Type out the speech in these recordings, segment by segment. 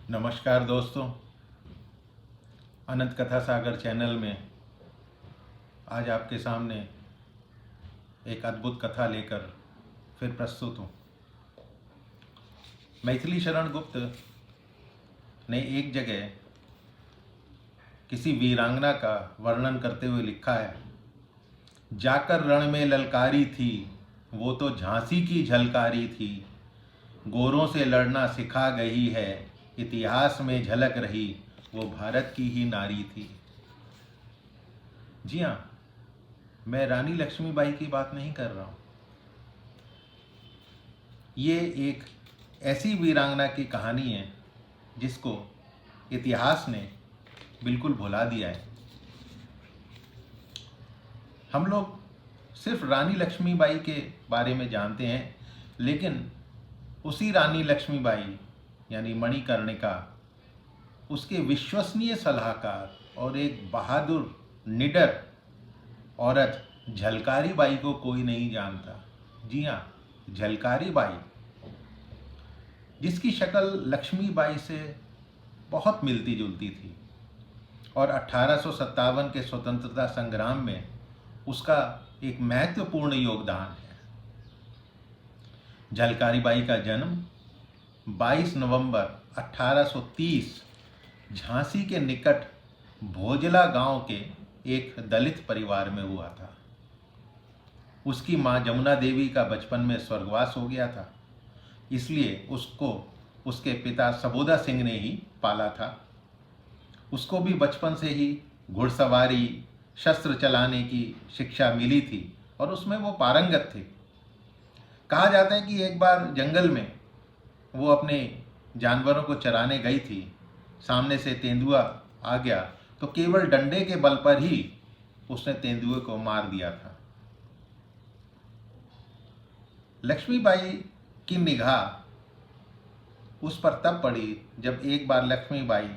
नमस्कार दोस्तों, अनंत कथा सागर चैनल में आज आपके सामने एक अद्भुत कथा लेकर फिर प्रस्तुत हूँ। मैथिली शरण गुप्त ने एक जगह किसी वीरांगना का वर्णन करते हुए लिखा है, जाकर रण में ललकारी थी वो तो झांसी की झलकारी थी, गोरों से लड़ना सिखा गई है, इतिहास में झलक रही वो भारत की ही नारी थी। जी हाँ, मैं रानी लक्ष्मीबाई की बात नहीं कर रहा हूँ। ये एक ऐसी वीरांगना की कहानी है जिसको इतिहास ने बिल्कुल भुला दिया है। हम लोग सिर्फ रानी लक्ष्मीबाई के बारे में जानते हैं, लेकिन उसी रानी लक्ष्मीबाई यानी मणिकर्णिका, उसके विश्वसनीय सलाहकार और एक बहादुर निडर औरत झलकारी बाई को कोई नहीं जानता। जी हाँ, झलकारी बाई, जिसकी शक्ल लक्ष्मीबाई से बहुत मिलती जुलती थी और 1857 के स्वतंत्रता संग्राम में उसका एक महत्वपूर्ण योगदान है। झलकारी बाई का जन्म 22 नवंबर 1830 झांसी के निकट भोजला गांव के एक दलित परिवार में हुआ था। उसकी मां जमुना देवी का बचपन में स्वर्गवास हो गया था, इसलिए उसको उसके पिता सबोदा सिंह ने ही पाला था। उसको भी बचपन से ही घुड़सवारी, शस्त्र चलाने की शिक्षा मिली थी और उसमें वो पारंगत थे। कहा जाता है कि एक बार जंगल में वो अपने जानवरों को चराने गई थी, सामने से तेंदुआ आ गया तो केवल डंडे के बल पर ही उसने तेंदुए को मार दिया था। लक्ष्मीबाई की निगाह उस पर तब पड़ी जब एक बार लक्ष्मीबाई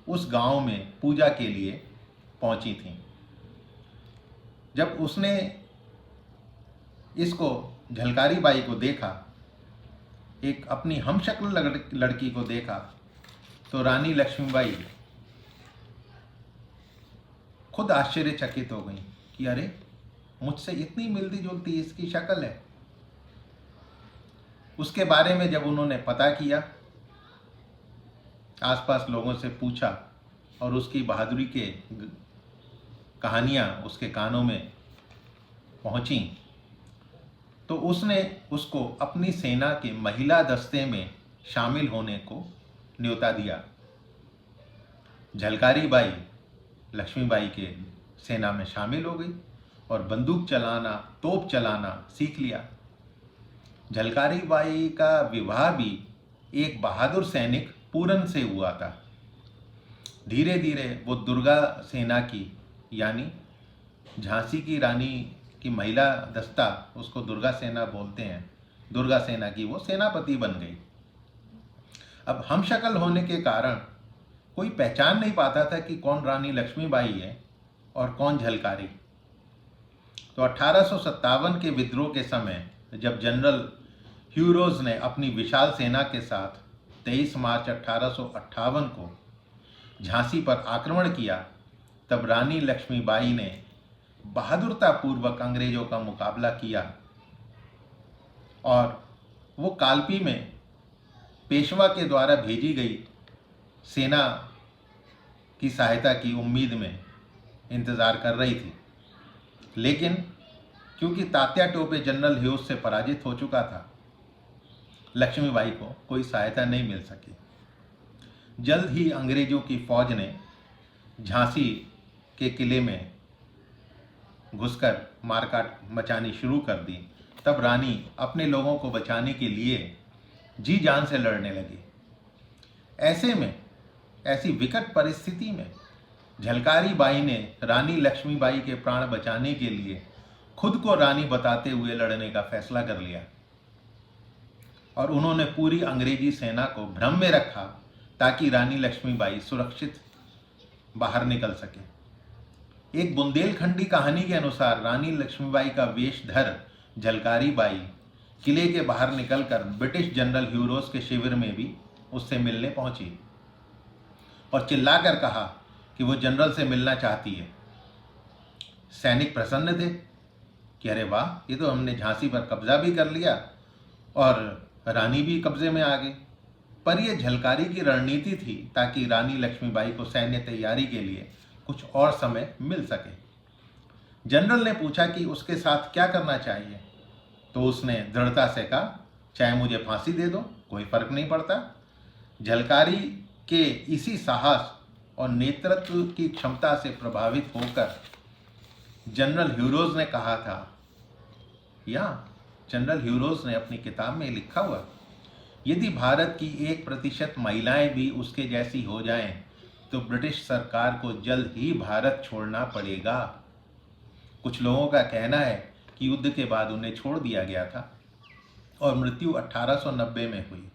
उस गांव में पूजा के लिए पहुंची थी। जब उसने इसको झलकारी बाई को देखा, एक अपनी हमशक्ल लड़की को देखा, तो रानी लक्ष्मीबाई खुद आश्चर्यचकित हो गई कि अरे, मुझसे इतनी मिलती जुलती इसकी शक्ल है। उसके बारे में जब उन्होंने पता किया, आसपास लोगों से पूछा और उसकी बहादुरी के कहानियाँ उसके कानों में पहुँची, तो उसने उसको अपनी सेना के महिला दस्ते में शामिल होने को न्योता दिया। झलकारी बाई लक्ष्मीबाई के सेना में शामिल हो गई और बंदूक चलाना, तोप चलाना सीख लिया। झलकारी बाई का विवाह भी एक बहादुर सैनिक पूरन से हुआ था। धीरे धीरे वो दुर्गा सेना की, यानी झांसी की रानी की महिला दस्ता, उसको दुर्गा सेना बोलते हैं, दुर्गा सेना की वो सेनापति बन गई। अब हमशक्ल होने के कारण कोई पहचान नहीं पाता था कि कौन रानी लक्ष्मीबाई है और कौन झलकारी। तो 1857 के विद्रोह के समय जब जनरल ह्यूरोज ने अपनी विशाल सेना के साथ 23 मार्च 1858 को झांसी पर आक्रमण किया, तब रानी लक्ष्मीबाई ने बहादुरतापूर्वक अंग्रेजों का मुकाबला किया और वो कालपी में पेशवा के द्वारा भेजी गई सेना की सहायता की उम्मीद में इंतज़ार कर रही थी। लेकिन क्योंकि तात्या टोपे जनरल ह्यूज से पराजित हो चुका था, लक्ष्मीबाई को कोई सहायता नहीं मिल सकी। जल्द ही अंग्रेजों की फौज ने झांसी के किले में घुसकर मारकाट मचानी शुरू कर दी। तब रानी अपने लोगों को बचाने के लिए जी जान से लड़ने लगी। ऐसे में, ऐसी विकट परिस्थिति में झलकारी बाई ने रानी लक्ष्मीबाई के प्राण बचाने के लिए खुद को रानी बताते हुए लड़ने का फैसला कर लिया और उन्होंने पूरी अंग्रेजी सेना को भ्रम में रखा ताकि रानी लक्ष्मीबाई सुरक्षित बाहर निकल सके। एक बुंदेलखंडी कहानी के अनुसार रानी लक्ष्मीबाई का वेशधर झलकारी बाई किले के बाहर निकलकर ब्रिटिश जनरल ह्यूरोज के शिविर में भी उससे मिलने पहुंची। और चिल्लाकर कहा कि वो जनरल से मिलना चाहती है। सैनिक प्रसन्न थे कि अरे वाह, ये तो हमने झांसी पर कब्जा भी कर लिया और रानी भी कब्जे में आ गई। पर यह झलकारी की रणनीति थी ताकि रानी लक्ष्मीबाई को सैन्य तैयारी के लिए कुछ और समय मिल सके। जनरल ने पूछा कि उसके साथ क्या करना चाहिए, तो उसने दृढ़ता से कहा, चाहे मुझे फांसी दे दो, कोई फर्क नहीं पड़ता। झलकारी के इसी साहस और नेतृत्व की क्षमता से प्रभावित होकर जनरल ह्यूरोज ने कहा था, या जनरल ह्यूरोज ने अपनी किताब में लिखा हुआ, यदि भारत की 1% महिलाएं भी उसके जैसी हो जाएं, तो ब्रिटिश सरकार को जल्द ही भारत छोड़ना पड़ेगा। कुछ लोगों का कहना है कि युद्ध के बाद उन्हें छोड़ दिया गया था और मृत्यु 1890 में हुई,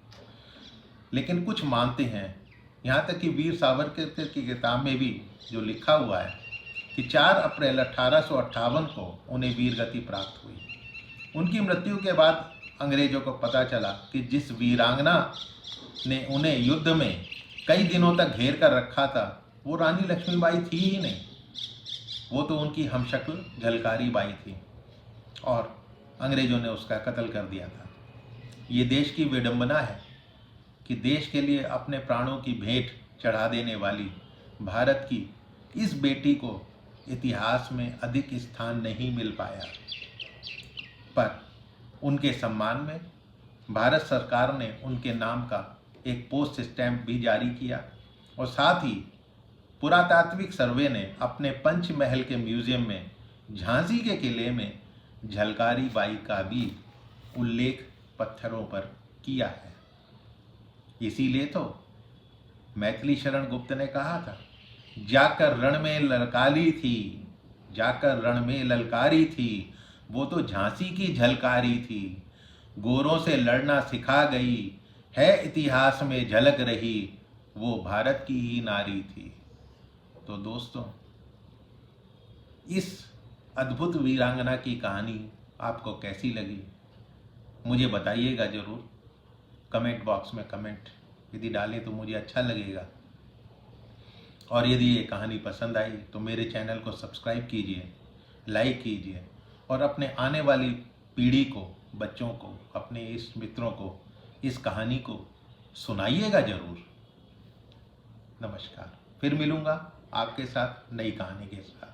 लेकिन कुछ मानते हैं, यहाँ तक कि वीर सावरकर की किताब में भी जो लिखा हुआ है कि 4 अप्रैल 1858 को उन्हें वीर गति प्राप्त हुई। उनकी मृत्यु के बाद अंग्रेजों को पता चला कि जिस वीरांगना ने उन्हें युद्ध में कई दिनों तक घेर कर रखा था, वो रानी लक्ष्मीबाई थी ही नहीं, वो तो उनकी हमशक्ल झलकारी बाई थी और अंग्रेजों ने उसका कत्ल कर दिया था। ये देश की विडंबना है कि देश के लिए अपने प्राणों की भेंट चढ़ा देने वाली भारत की इस बेटी को इतिहास में अधिक स्थान नहीं मिल पाया। पर उनके सम्मान में भारत सरकार ने उनके नाम का एक पोस्ट स्टैंप भी जारी किया और साथ ही पुरातात्विक सर्वे ने अपने पंचमहल के म्यूजियम में झांसी के किले में झलकारी बाई का भी उल्लेख पत्थरों पर किया है। इसीलिए तो मैथिली शरण गुप्त ने कहा था, जाकर रण में ललकारी थी, जाकर रण में ललकारी थी, वो तो झांसी की झलकारी थी, गोरों से लड़ना सिखा गई, है इतिहास में झलक रही, वो भारत की ही नारी थी। तो दोस्तों, इस अद्भुत वीरांगना की कहानी आपको कैसी लगी मुझे बताइएगा ज़रूर। कमेंट बॉक्स में कमेंट यदि डालें तो मुझे अच्छा लगेगा। और यदि ये कहानी पसंद आई तो मेरे चैनल को सब्सक्राइब कीजिए, लाइक कीजिए और अपने आने वाली पीढ़ी को, बच्चों को, अपने इस मित्रों को इस कहानी को सुनाइएगा ज़रूर। नमस्कार, फिर मिलूँगा आपके साथ नई कहानी के साथ।